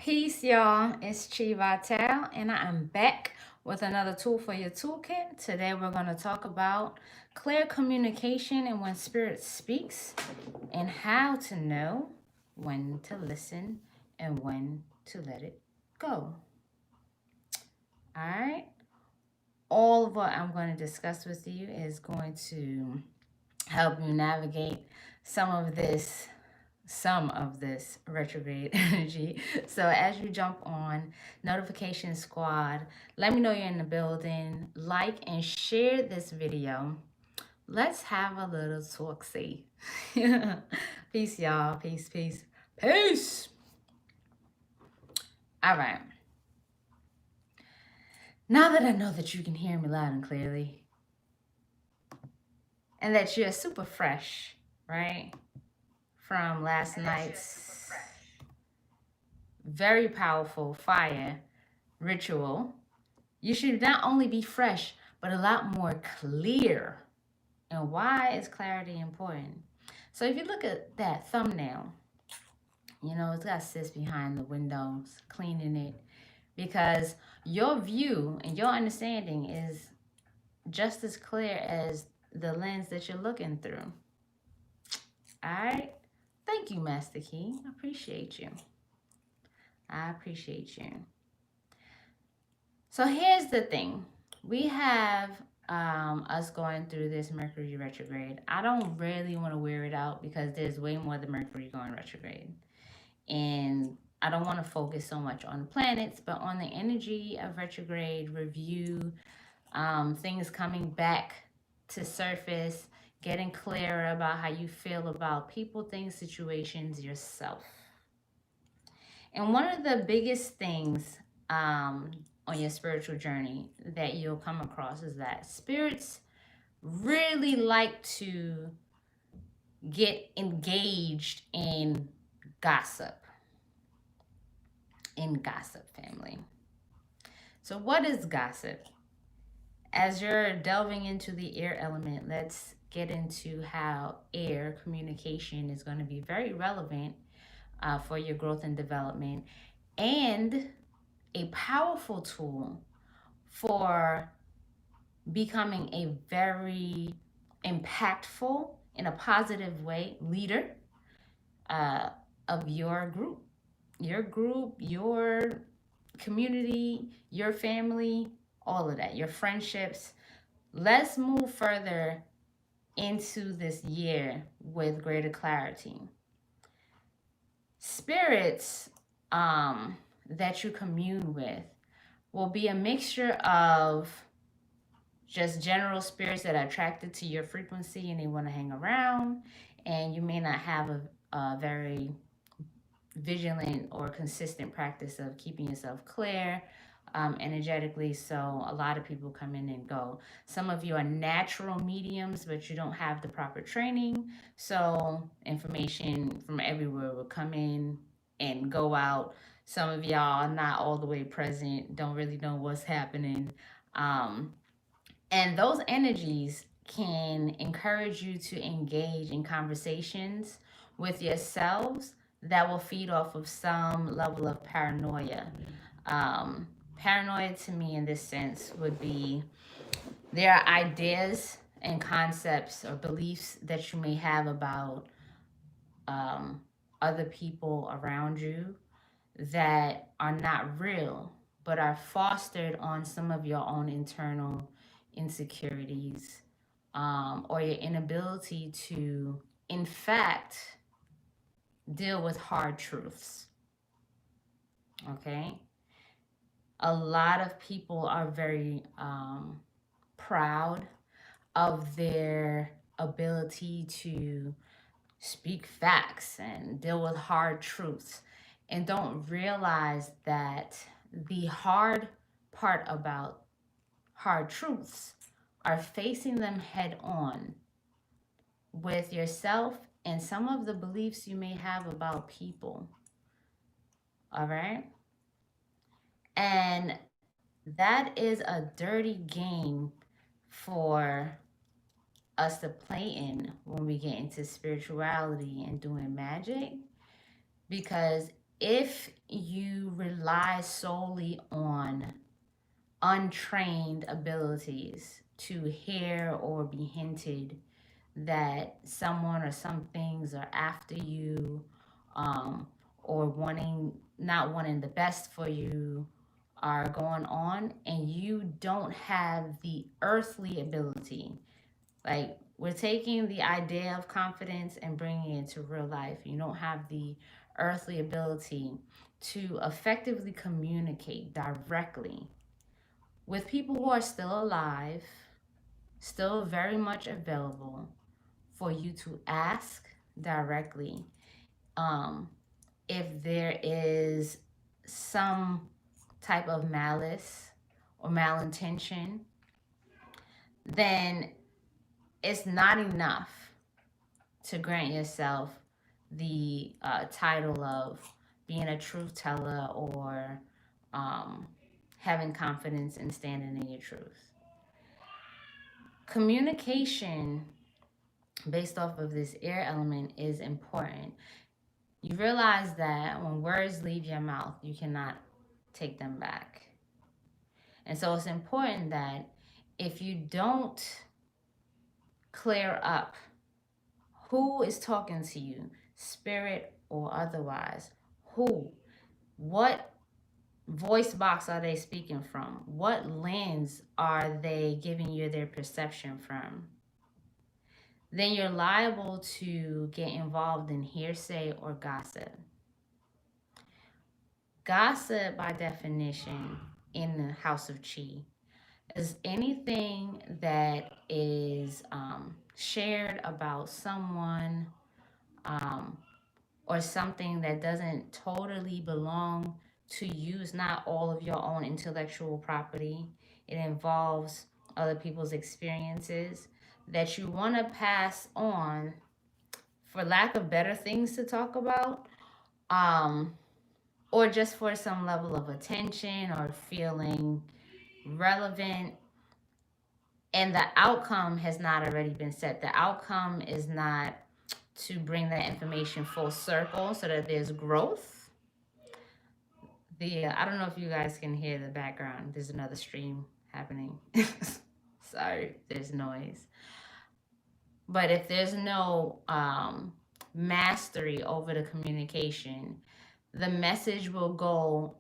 Peace, y'all. It's Chi Vital, and I am back with another tool for your toolkit. Today, we're going to talk about clear communication and when spirit speaks, and how to know when to listen and when to let it go. All right. All of what I'm going to discuss with you is going to help you navigate some of this retrograde energy. So as you jump on notification squad, let me know you're in the building. Like and share this video. Let's have a little talk. See. Peace, y'all. Peace, peace, peace. All right. Now that I know that you can hear me loud and clearly, and that you're super fresh, right? From last night's very powerful fire ritual, you should not only be fresh, but a lot more clear. And why is clarity important? So if you look at that thumbnail, it's got sis behind the windows cleaning it because your view and your understanding is just as clear as the lens that you're looking through. All right. Thank you, Master Key. I appreciate you. I appreciate you. So here's the thing. We have us going through this Mercury retrograde. I don't really want to wear it out because there's way more than Mercury going retrograde. And I don't want to focus so much on the planets, but on the energy of retrograde, review, things coming back to surface, getting clearer about how you feel about people, things, situations, yourself. And one of the biggest things on your spiritual journey that you'll come across is that spirits really like to get engaged in gossip. In gossip, family. So, what is gossip? As you're delving into the air element, let's get into how air communication is going to be very relevant for your growth and development, and a powerful tool for becoming a very impactful, in a positive way, leader of your group, your community, your family, all of that, your friendships. Let's move further into this year with greater clarity. Spirits that you commune with will be a mixture of just general spirits that are attracted to your frequency and they want to hang around, and you may not have a very vigilant or consistent practice of keeping yourself clear energetically. So a lot of people come in and go. Some of you are natural mediums, but you don't have the proper training. So information from everywhere will come in and go out. Some of y'all are not all the way present, don't really know what's happening. And those energies can encourage you to engage in conversations with yourselves that will feed off of some level of paranoia. Paranoia to me in this sense would be there are ideas and concepts or beliefs that you may have about other people around you that are not real, but are fostered on some of your own internal insecurities, or your inability to, in fact, deal with hard truths. Okay? A lot of people are very proud of their ability to speak facts and deal with hard truths, and don't realize that the hard part about hard truths are facing them head on with yourself and some of the beliefs you may have about people. All right? And that is a dirty game for us to play in when we get into spirituality and doing magic, because if you rely solely on untrained abilities to hear or be hinted that someone or some things are after you, um, or not wanting the best for you, are going on, and you don't have the earthly ability. Like, we're taking the idea of confidence and bringing it to real life. You don't have the earthly ability to effectively communicate directly with people who are still alive, still very much available for you to ask directly. Um, if there is some type of malice or malintention, then it's not enough to grant yourself the title of being a truth teller or um, having confidence in standing in your truth. Communication based off of this air element is important. You realize that when words leave your mouth, you cannot take them back. And so it's important that if you don't clear up who is talking to you, spirit or otherwise, who, what voice box are they speaking from? What lens are they giving you their perception from? Then you're liable to get involved in hearsay or gossip. Gossip, by definition, in the house of Chi, is anything that is shared about someone, um, or something that doesn't totally belong to you. It's not all of your own intellectual property. It involves other people's experiences that you want to pass on for lack of better things to talk about, um, or just for some level of attention or feeling relevant. And the outcome has not already been set. The outcome is not to bring that information full circle so that there's growth. I don't know if you guys can hear the background. There's another stream happening. Sorry, there's noise. But if there's no mastery over the communication, the message will go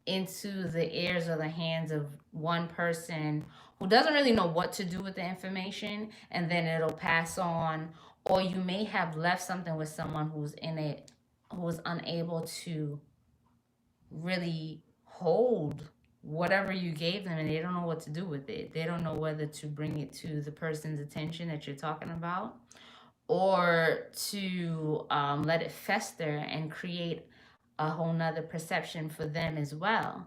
into the ears or the hands of one person who doesn't really know what to do with the information, and then it'll pass on. Or you may have left something with someone who's in it, who's unable to really hold whatever you gave them, and they don't know what to do with it. They don't know whether to bring it to the person's attention that you're talking about, or to let it fester and create a whole nother perception for them as well.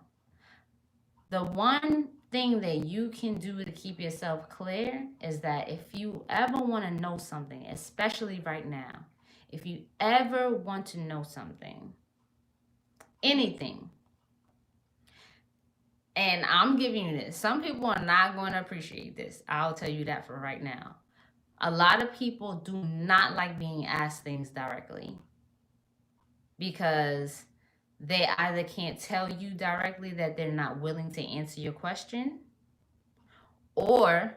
The one thing that you can do to keep yourself clear is that if you ever want to know something, especially right now, if you ever want to know something, anything, and I'm giving you this, some people are not going to appreciate this. I'll tell you that for right now. A lot of people do not like being asked things directly because they either can't tell you directly that they're not willing to answer your question, or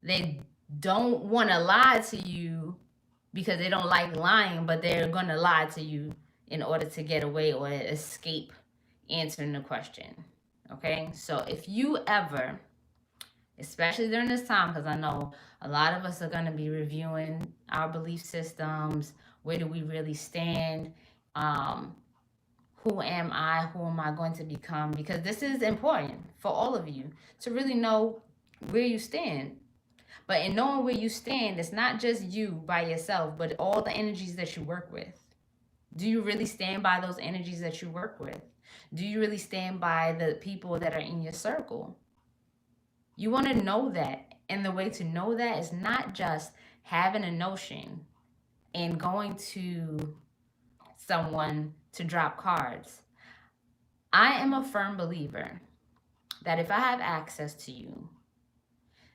they don't want to lie to you because they don't like lying, but they're going to lie to you in order to get away or escape answering the question. Okay, so if you ever, especially during this time, because I know a lot of us are going to be reviewing our belief systems, where do we really stand, who am I, who am I going to become, because this is important for all of you to really know where you stand. But in knowing where you stand, it's not just you by yourself, but all the energies that you work with. Do you really stand by those energies that you work with? Do you really stand by the people that are in your circle? You want to know that. And the way to know that is not just having a notion and going to someone to drop cards. I am a firm believer that if I have access to you,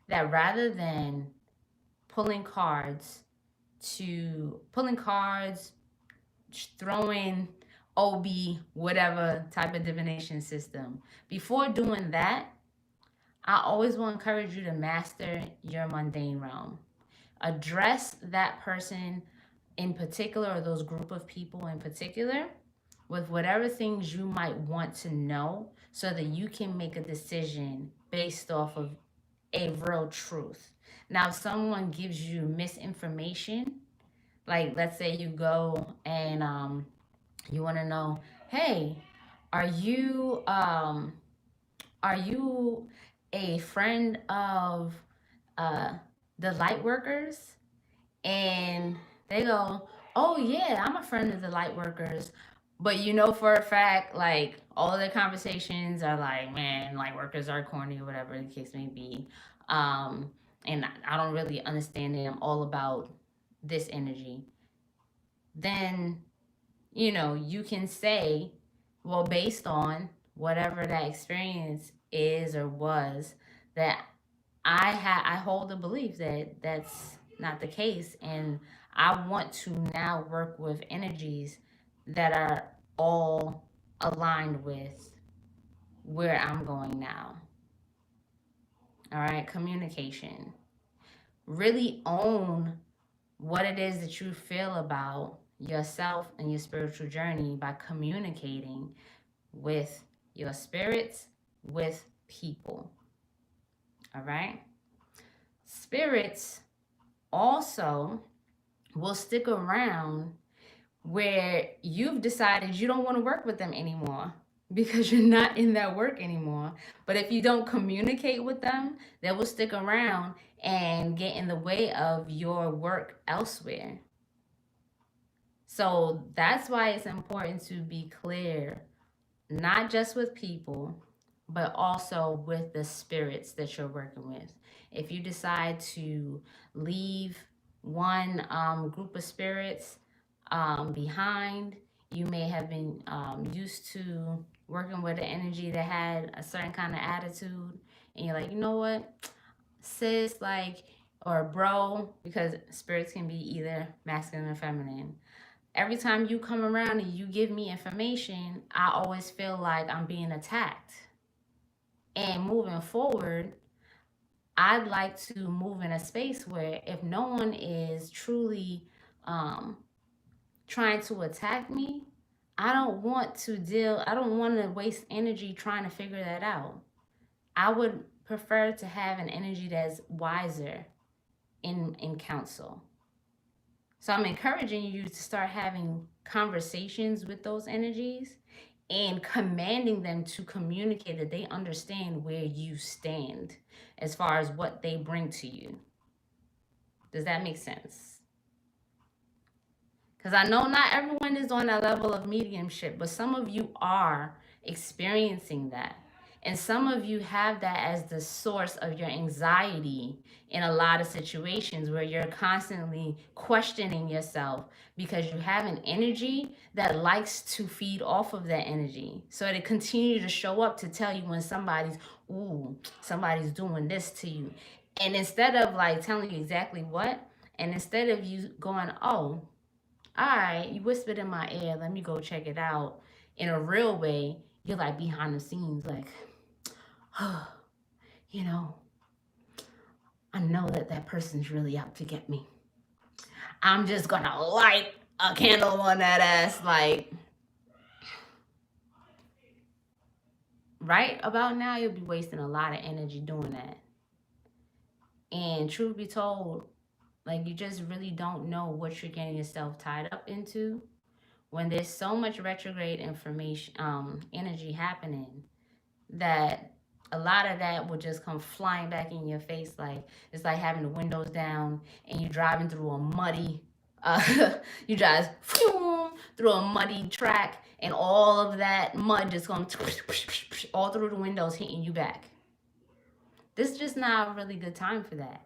that rather than pulling cards, throwing OB, whatever type of divination system. Before doing that, I always will encourage you to master your mundane realm. Address that person in particular, or those group of people in particular, with whatever things you might want to know so that you can make a decision based off of a real truth. Now, if someone gives you misinformation, like let's say you go and you want to know, hey, are you um, are you a friend of uh, the light workers? And they go, oh yeah, I'm a friend of the light workers. But you know for a fact, like all of their conversations are like, man, light workers are corny or whatever the case may be. Um, and I don't really understand it. I'm all about this energy. Then, you can say, well, based on whatever that experience is or was, that I hold the belief that that's not the case, and I want to now work with energies that are all aligned with where I'm going now. All right, communication. Really own what it is that you feel about yourself and your spiritual journey by communicating with your spirits, with people. All right? Spirits also will stick around where you've decided you don't want to work with them anymore because you're not in that work anymore. But if you don't communicate with them, they will stick around and get in the way of your work elsewhere. So that's why it's important to be clear, not just with people, but also with the spirits that you're working with. If you decide to leave one group of spirits behind, you may have been used to working with an energy that had a certain kind of attitude, and you're like, you know what, sis, like, or bro, because spirits can be either masculine or feminine. Every time you come around and you give me information, I always feel like I'm being attacked. And moving forward, I'd like to move in a space where if no one is truly um, trying to attack me, I don't want to waste energy trying to figure that out. I would prefer to have an energy that's wiser in counsel. So I'm encouraging you to start having conversations with those energies and commanding them to communicate that they understand where you stand as far as what they bring to you. Does that make sense? Because I know not everyone is on that level of mediumship, but some of you are experiencing that. And some of you have that as the source of your anxiety in a lot of situations where you're constantly questioning yourself because you have an energy that likes to feed off of that energy. So it continues to show up to tell you when somebody's doing this to you. And instead of like telling you exactly what, and instead of you going, oh, all right, you whispered in my ear, let me go check it out in a real way, you're like behind the scenes, like, oh, you know, I know that person's really out to get me. I'm just gonna light a candle on that ass, like, right about now, you'll be wasting a lot of energy doing that. And truth be told, like, you just really don't know what you're getting yourself tied up into when there's so much retrograde information, energy happening, that a lot of that will just come flying back in your face. Like, it's like having the windows down and you're driving through a muddy you drive through a muddy track, and all of that mud just going all through the windows, hitting you back. This is just not a really good time for that.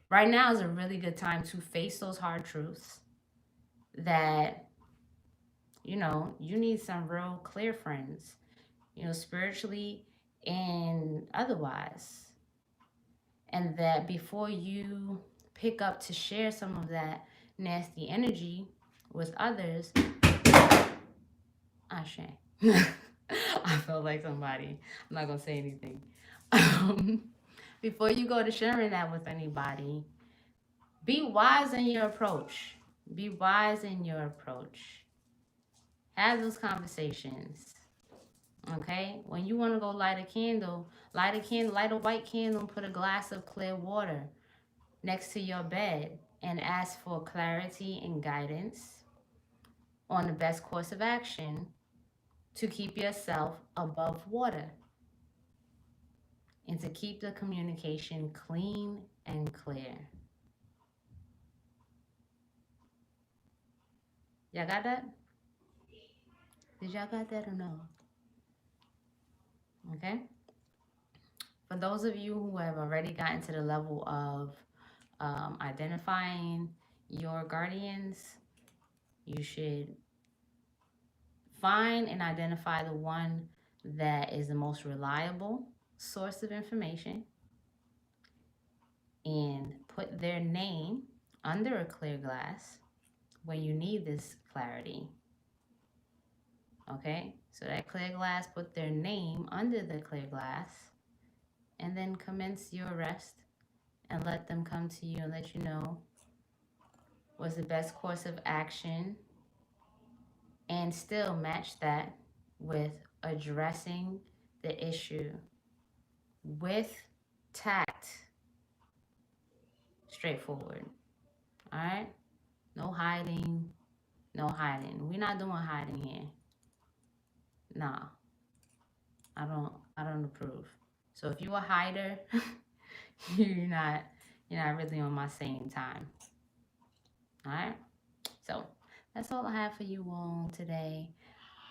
Right now is a really good time to face those hard truths that you need some real clear friends, spiritually and otherwise. And that before you pick up to share some of that nasty energy with others, Ashe. I felt like somebody. I'm not gonna say anything. Um, Before you go to sharing that with anybody, be wise in your approach. Be wise in your approach. Have those conversations. Okay? When you want to go light a white candle, and put a glass of clear water next to your bed and ask for clarity and guidance on the best course of action to keep yourself above water and to keep the communication clean and clear. Y'all got that? Did y'all got that or no? Okay. For those of you who have already gotten to the level of identifying your guardians, you should find and identify the one that is the most reliable source of information and put their name under a clear glass when you need this clarity. Okay, so that clear glass, put their name under the clear glass and then commence your rest and let them come to you and let you know what's the best course of action, and still match that with addressing the issue with tact, straightforward. All right, no hiding, no hiding. We're not doing hiding here. Nah, I don't approve. So if you're a hider, you're not really on my same time. All right, so that's all I have for you all today.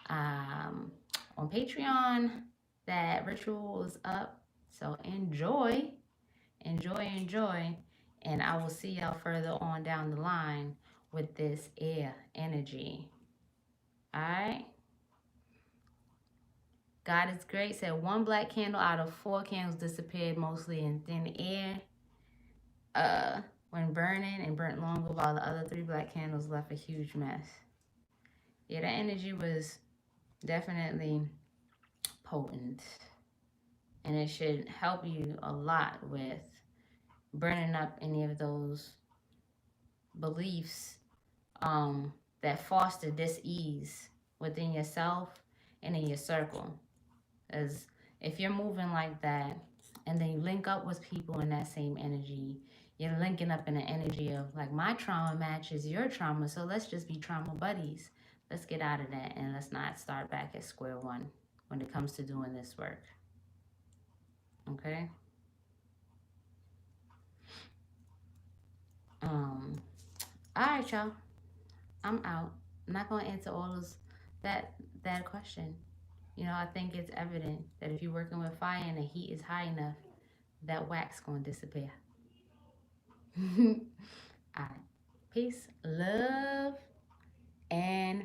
On Patreon, that ritual is up, so enjoy, and I will see y'all further on down the line with this air energy. All right. God is great said one black candle out of 4 candles disappeared mostly in thin air when burning and burnt longer, while the other 3 black candles left a huge mess. Yeah, that energy was definitely potent, and it should help you a lot with burning up any of those beliefs that foster dis-ease within yourself and in your circle. As if you're moving like that and then you link up with people in that same energy, you're linking up in the energy of like, my trauma matches your trauma, so let's just be trauma buddies. Let's get out of that and let's not start back at square one when it comes to doing this work. Okay? All right, y'all. I'm out. I'm not gonna answer all those that question. You know, I think it's evident that if you're working with fire and the heat is high enough, that wax gonna disappear. All right. Peace, love, and